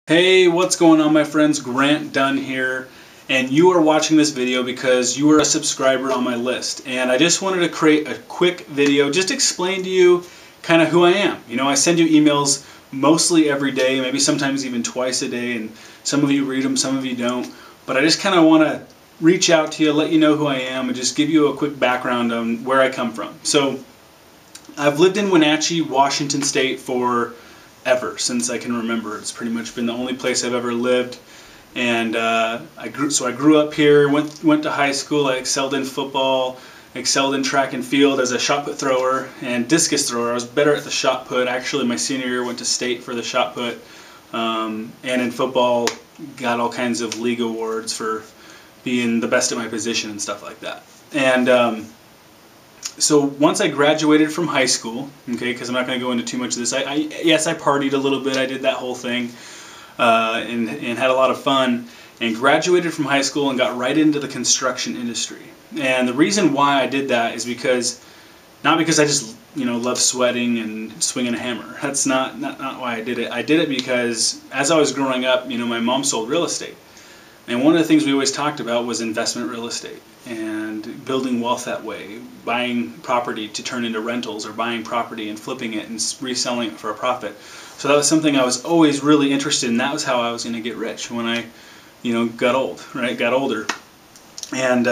Hey, what's going on, my friends? Grant Dunn here, and you are watching this video because you are a subscriber on my list. And I just wanted to create a quick video, just explain to you kind of who I am. You know, I send you emails mostly every day, maybe sometimes even twice a day, and some of you read them, some of you don't. But I just kind of want to reach out to you, let you know who I am, and just give you a quick background on where I come from. So, I've lived in Wenatchee, Washington State for ever since I can remember. It's pretty much been the only place I've ever lived, and I grew up here. Went to high school. I excelled in football, excelled in track and field as a shot put thrower and discus thrower. I was better at the shot put. Actually, my senior year went to state for the shot put, and in football got all kinds of league awards for being the best at my position and stuff like that. And so once I graduated from high school, okay, because I'm not going to go into too much of this, yes, I partied a little bit, I did that whole thing, and had a lot of fun, and graduated from high school and got right into the construction industry. And the reason why I did that is not because I just, love sweating and swinging a hammer. That's not why I did it. I did it because as I was growing up, my mom sold real estate. And one of the things we always talked about was investment real estate and building wealth that way, buying property to turn into rentals, or buying property and flipping it and reselling it for a profit. So that was something I was always really interested in. That was how I was going to get rich when I, got older. And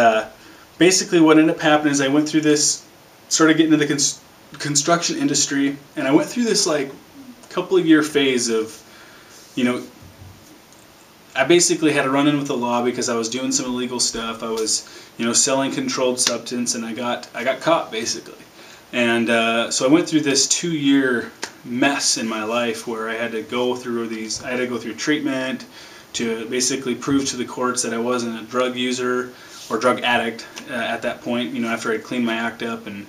basically what ended up happening is I went through this, started getting into the construction industry, and I went through this like couple of year phase of, I basically had a run-in with the law because I was doing some illegal stuff. I was, selling controlled substance, and I got caught basically. And so I went through this 2-year mess in my life where I had to go through treatment to basically prove to the courts that I wasn't a drug user or drug addict at that point. After I'd cleaned my act up, and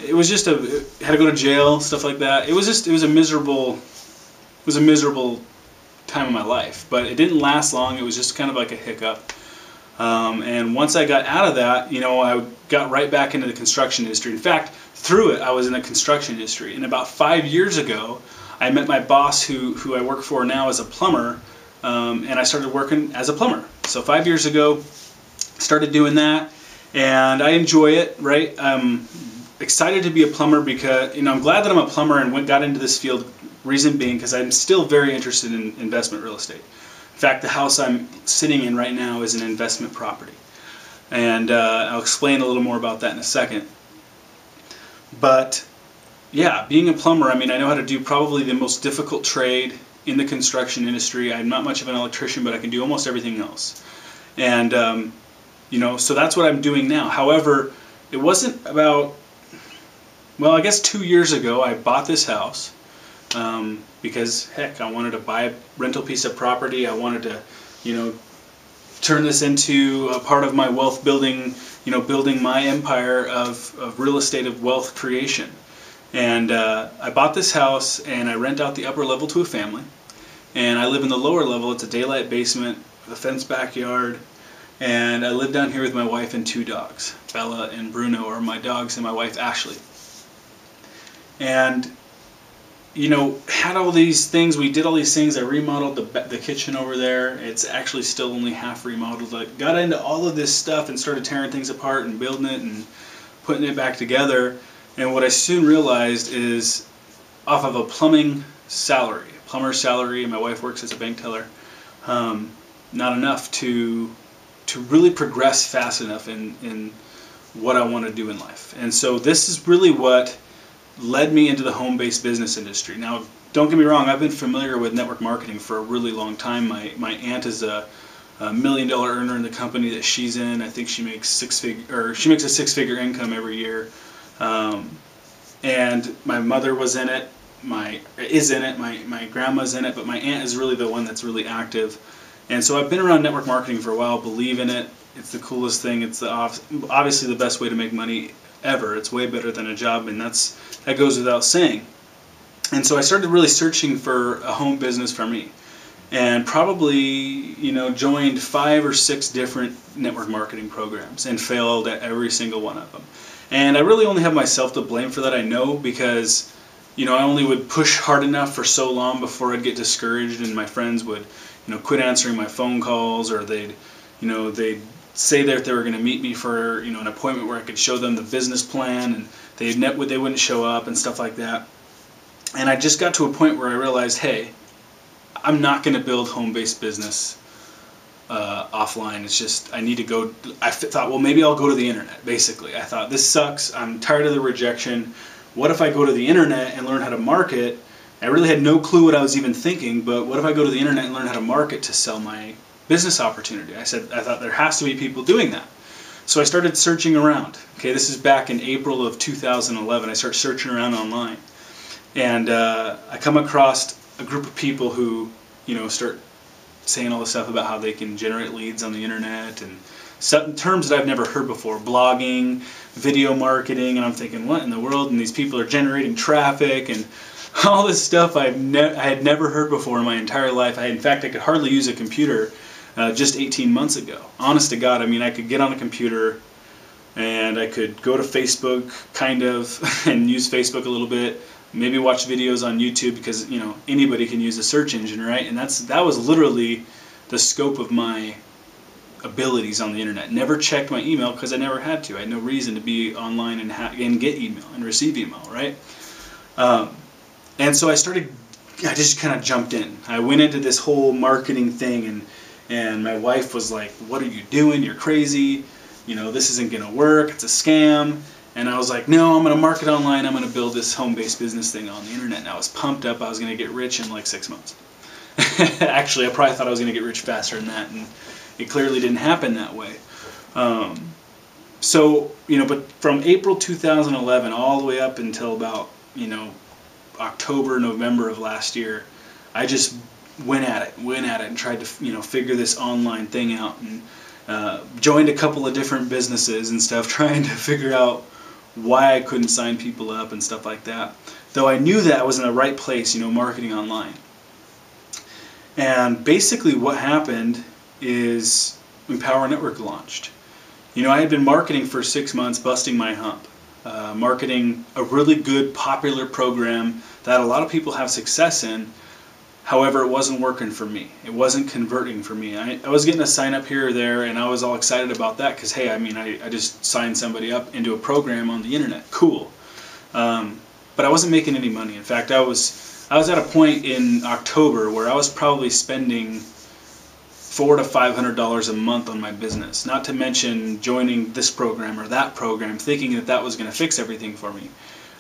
it was just had to go to jail, stuff like that. It was a miserable time of my life, but it didn't last long. It was just kind of like a hiccup, and once I got out of that, I got right back into the construction industry. In fact, through it, I was in the construction industry. And about 5 years ago, I met my boss, who I work for now as a plumber, and I started working as a plumber. So 5 years ago, started doing that, and I enjoy it. Right, I'm excited to be a plumber because I'm glad that I'm a plumber and got into this field. Reason being, because I'm still very interested in investment real estate. In fact, the house I'm sitting in right now is an investment property. And I'll explain a little more about that in a second. But yeah, being a plumber, I know how to do probably the most difficult trade in the construction industry. I'm not much of an electrician, but I can do almost everything else. And so that's what I'm doing now. However, it wasn't about, I guess 2 years ago I bought this house. Because heck, I wanted to buy a rental piece of property. I wanted to, turn this into a part of my wealth building, building my empire of real estate, of wealth creation. And I bought this house, and I rent out the upper level to a family. And I live in the lower level. It's a daylight basement with a fenced backyard. And I live down here with my wife and 2 dogs. Bella and Bruno are my dogs, and my wife Ashley. And had all these things. We did all these things. I remodeled the kitchen over there. It's actually still only half remodeled. I got into all of this stuff and started tearing things apart and building it and putting it back together. And what I soon realized is, off of a plumber's salary, and my wife works as a bank teller, not enough to really progress fast enough in what I want to do in life. And so this is really what led me into the home-based business industry. Now, don't get me wrong, I've been familiar with network marketing for a really long time. My aunt is a $1 million earner in the company that she's in. I think she makes a 6-figure income every year. And my mother was in it, my grandma's in it, but my aunt is really the one that's really active. And so I've been around network marketing for a while, believe in it. It's the coolest thing. It's obviously the best way to make money ever. It's way better than a job, and that goes without saying. And so I started really searching for a home business for me, and probably joined 5 or 6 different network marketing programs and failed at every single one of them. And I really only have myself to blame for that, I know, because I only would push hard enough for so long before I'd get discouraged, and my friends would, quit answering my phone calls, or they'd say that they were going to meet me for, an appointment where I could show them the business plan, and they wouldn't show up and stuff like that. And I just got to a point where I realized, hey, I'm not going to build home-based business offline. It's just, I need to go. I thought, well, maybe I'll go to the internet. Basically, I thought, this sucks. I'm tired of the rejection. What if I go to the internet and learn how to market? I really had no clue what I was even thinking, but what if I go to the internet and learn how to market to sell my business opportunity? I thought there has to be people doing that. So I started searching around. Okay, this is back in April of 2011. I started searching around online, and I come across a group of people who, start saying all this stuff about how they can generate leads on the internet, and terms that I've never heard before: blogging, video marketing. And I'm thinking, what in the world? And these people are generating traffic and all this stuff I had never heard before in my entire life. In fact, I could hardly use a computer just 18 months ago. Honest to God, I could get on a computer and I could go to Facebook, kind of, and use Facebook a little bit. Maybe watch videos on YouTube, because anybody can use a search engine, right? And that was literally the scope of my abilities on the internet. Never checked my email because I never had to. I had no reason to be online and get email and receive email, right? And so I just kind of jumped in. I went into this whole marketing thing, and my wife was like, "What are you doing? You're crazy. This isn't going to work. It's a scam." And I was like, "No, I'm going to market online. I'm going to build this home-based business thing on the internet." And I was pumped up. I was going to get rich in like 6 months. Actually, I probably thought I was going to get rich faster than that, and it clearly didn't happen that way. But from April 2011 all the way up until about, October, November of last year, I just went at it and tried to, figure this online thing out, and joined a couple of different businesses and stuff, trying to figure out why I couldn't sign people up and stuff like that. Though I knew that I was in the right place, marketing online. And basically what happened is Empower Network launched. I had been marketing for 6 months, busting my hump. Marketing a really good, popular program that a lot of people have success in. However, it wasn't working for me. It wasn't converting for me. I was getting a sign up here or there, and I was all excited about that because, hey, I just signed somebody up into a program on the internet. Cool. But I wasn't making any money. In fact, I was at a point in October where I was probably spending $400 to $500 a month on my business, not to mention joining this program or that program, thinking that was going to fix everything for me.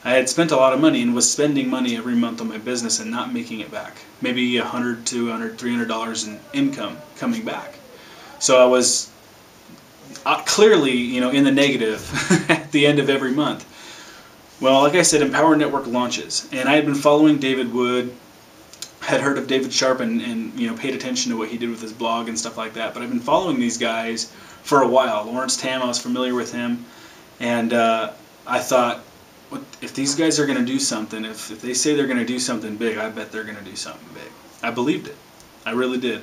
I had spent a lot of money and was spending money every month on my business and not making it back. Maybe $100, $200, $300 in income coming back. So I was clearly, in the negative at the end of every month. Well, like I said, Empower Network launches, and I had been following David Wood, had heard of David Sharp, and paid attention to what he did with his blog and stuff like that. But I've been following these guys for a while. Lawrence Tam, I was familiar with him, and I thought, if these guys are going to do something, if they say they're going to do something big, I bet they're going to do something big. I believed it. I really did.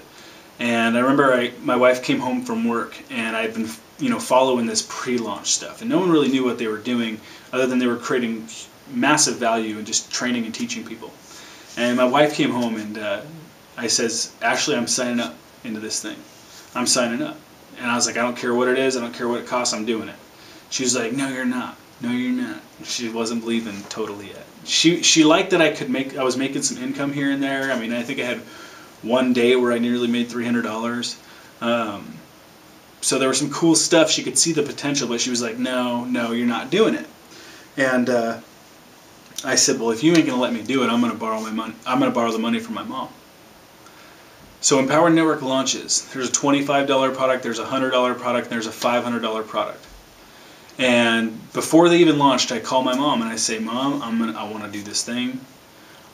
And I remember my wife came home from work, and I'd been following this pre-launch stuff, and no one really knew what they were doing other than they were creating massive value and just training and teaching people. And my wife came home, and I says, "Ashley, I'm signing up into this thing. I'm signing up." And I was like, "I don't care what it is. I don't care what it costs. I'm doing it." She was like, "No, you're not. No, you're not." She wasn't believing totally yet. She liked that I was making some income here and there. I think I had one day where I nearly made $300. So there was some cool stuff. She could see the potential, but she was like, "No, you're not doing it." And I said, "Well, if you ain't gonna let me do it, I'm gonna borrow my money. I'm gonna borrow the money from my mom." So Empower Network launches. There's a $25 product, there's a $100 product, and there's a $500 product. And before they even launched, I call my mom and I say, "Mom, I want to do this thing.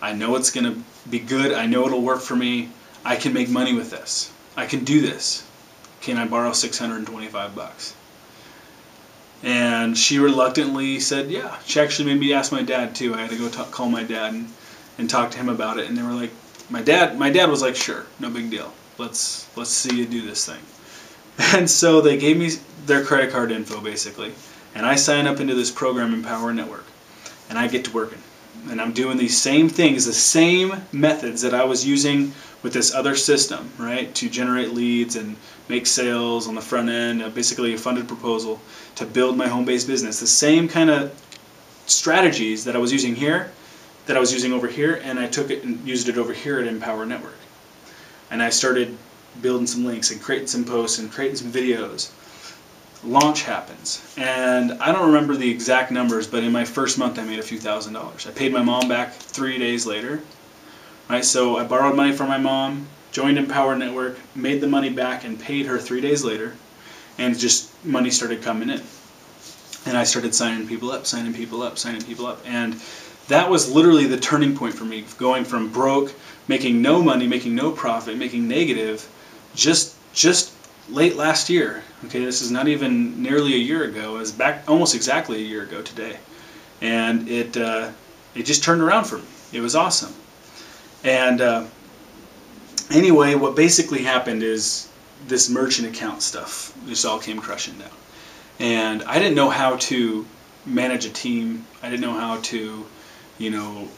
I know it's gonna be good. I know it'll work for me. I can make money with this. I can do this. Can I borrow $625? And she reluctantly said, "Yeah." She actually made me ask my dad too. I had to go call my dad and talk to him about it. And they were like, my dad was like, "Sure, no big deal. Let's see you do this thing." And so they gave me their credit card info basically, and I sign up into this program, Empower Network, and I get to working. and I'm doing these same things, the same methods that I was using with this other system, right, to generate leads and make sales on the front end, basically a funded proposal to build my home-based business. The same kind of strategies that I was using here, that I was using over here, and I took it and used it over here at Empower Network. And I started building some links and creating some posts and creating some videos. Launch happens, and I don't remember the exact numbers, but in my first month I made a few $1,000s. I paid my mom back 3 days later. Right, so I borrowed money from my mom, joined Empower Network, made the money back, and paid her 3 days later, and just money started coming in. And I started signing people up, signing people up, signing people up, and that was literally the turning point for me, going from broke, making no money, making no profit, making negative, just late last year. Okay, this is not even nearly a year ago. It was back almost exactly a year ago today, and it just turned around for me. It was awesome. And anyway, what basically happened is this merchant account stuff just all came crushing down, and I didn't know how to manage a team. I didn't know how to,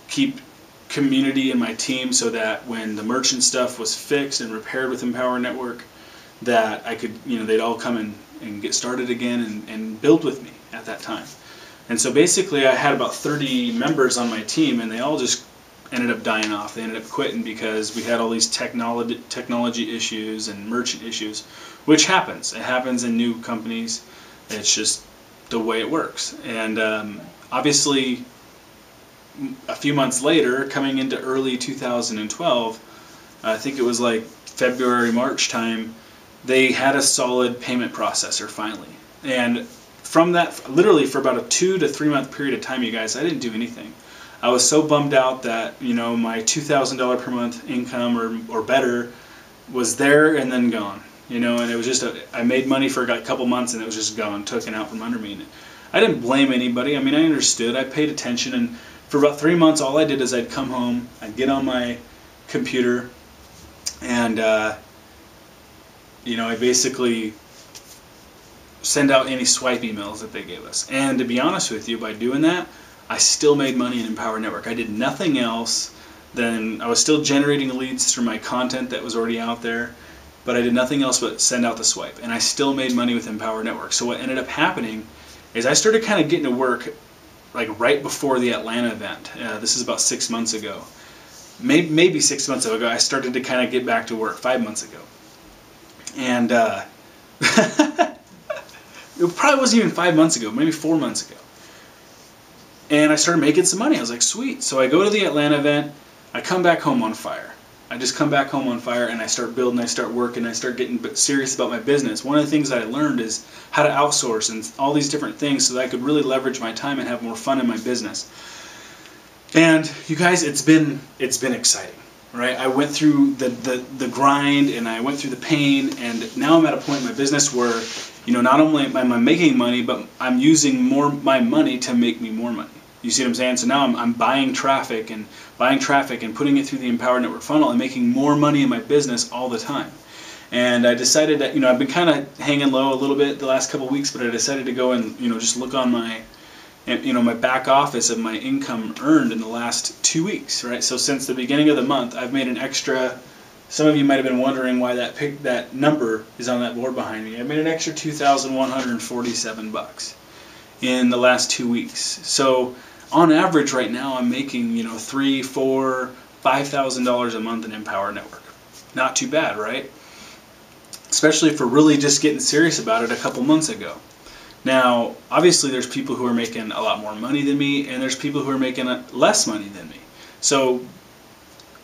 keep community in my team so that when the merchant stuff was fixed and repaired with Empower Network, that I could, they'd all come and get started again and build with me at that time. And so basically I had about 30 members on my team, and they all just ended up dying off. They ended up quitting because we had all these technology issues and merchant issues, which happens. It happens in new companies. It's just the way it works. And obviously a few months later, coming into early 2012, I think it was like February, March time, they had a solid payment processor finally. And from that, literally for about a 2 to 3 month period of time, you guys, I didn't do anything. I was so bummed out that, my $2,000 per month income or better was there and then gone. And it was just, I made money for a couple months and it was just gone, taken out from under me. And I didn't blame anybody. I mean, I understood. I paid attention, and for about 3 months, all I did is I'd come home, I'd get on my computer, and I basically send out any swipe emails that they gave us. And to be honest with you, by doing that, I still made money in Empower Network. I did nothing else than, I was still generating leads through my content that was already out there, but I did nothing else but send out the swipe. And I still made money with Empower Network. So what ended up happening is I started kind of getting to work like right before the Atlanta event. This is about 6 months ago. Maybe 6 months ago, I started to kind of get back to work 5 months ago. And it probably wasn't even 5 months ago, maybe 4 months ago. And I started making some money. I was like, sweet. So I go to the Atlanta event, I come back home on fire. I just come back home on fire, and I start building, I start working, I start getting serious about my business. One of the things that I learned is how to outsource and all these different things so that I could really leverage my time and have more fun in my business. And you guys, it's been exciting, right? I went through the grind, and I went through the pain, and now I'm at a point in my business where, not only am I making money, but I'm using my money to make me more money. You see what I'm saying? So now I'm buying traffic and putting it through the Empower Network funnel and making more money in my business all the time. And I decided that, I've been kind of hanging low a little bit the last couple of weeks, but I decided to go and, just look on my back office of my income earned in the last 2 weeks, right? So since the beginning of the month, I've made an extra, some of you might have been wondering why that number is on that board behind me. I made an extra $2,147 in the last 2 weeks. So on average right now, I'm making, $3,000, $4,000, $5,000 a month in Empower Network. Not too bad, right? Especially for really just getting serious about it a couple months ago. Now, obviously there's people who are making a lot more money than me, and there's people who are making less money than me. So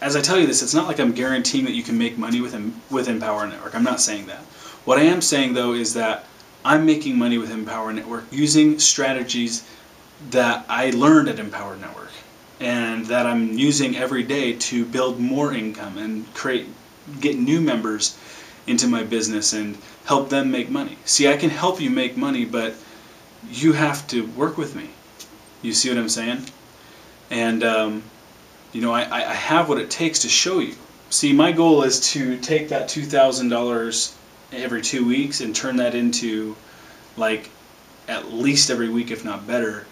as I tell you this, it's not like I'm guaranteeing that you can make money with Empower Network. I'm not saying that. What I am saying though is that I'm making money with Empower Network using strategies that I learned at Empower Network and that I'm using every day to build more income and get new members into my business and help them make money. See, I can help you make money, but you have to work with me. You see what I'm saying? And I have what it takes to show you. See, my goal is to take that $2,000 every 2 weeks and turn that into like at least every week, if not better,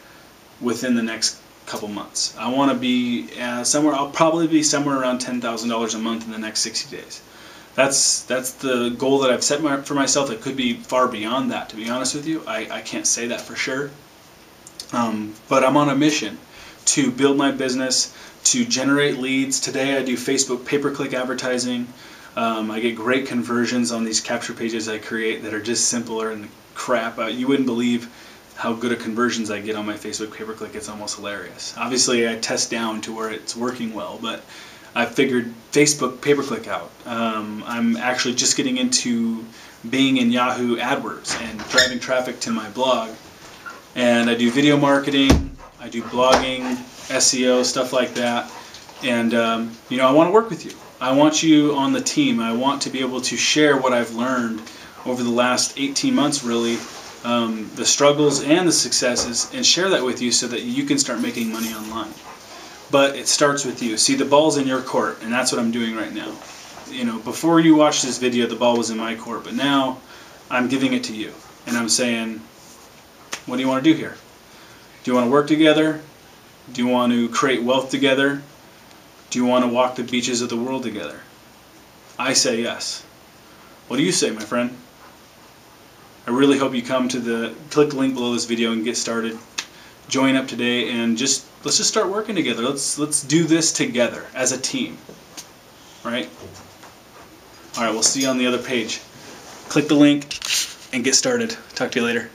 within the next couple months. I want to be somewhere. I'll probably be somewhere around $10,000 a month in the next 60 days. That's the goal that I've set for myself. It could be far beyond that, to be honest with you. I can't say that for sure. But I'm on a mission to build my business, to generate leads. Today I do Facebook pay-per-click advertising. I get great conversions on these capture pages I create that are just simpler and crap. You wouldn't believe how good of conversions I get on my Facebook pay-per-click. It's almost hilarious. Obviously I test down to where it's working well, but I figured Facebook pay-per-click out. I'm actually just getting into Bing and Yahoo AdWords and driving traffic to my blog. And I do video marketing, I do blogging, SEO, stuff like that. And you know, I want to work with you. I want you on the team. I want to be able to share what I've learned over the last 18 months, really, the struggles and the successes, and share that with you so that you can start making money online. But it starts with you. See, the ball's in your court, and that's what I'm doing right now. You know, before you watched this video, the ball was in my court, but now I'm giving it to you. And I'm saying, what do you want to do here? Do you want to work together? Do you want to create wealth together? Do you want to walk the beaches of the world together? I say yes. What do you say, my friend? I really hope you come to click the link below this video and get started. Join up today and let's just start working together. Let's do this together as a team. Right? All right, we'll see you on the other page. Click the link and get started. Talk to you later.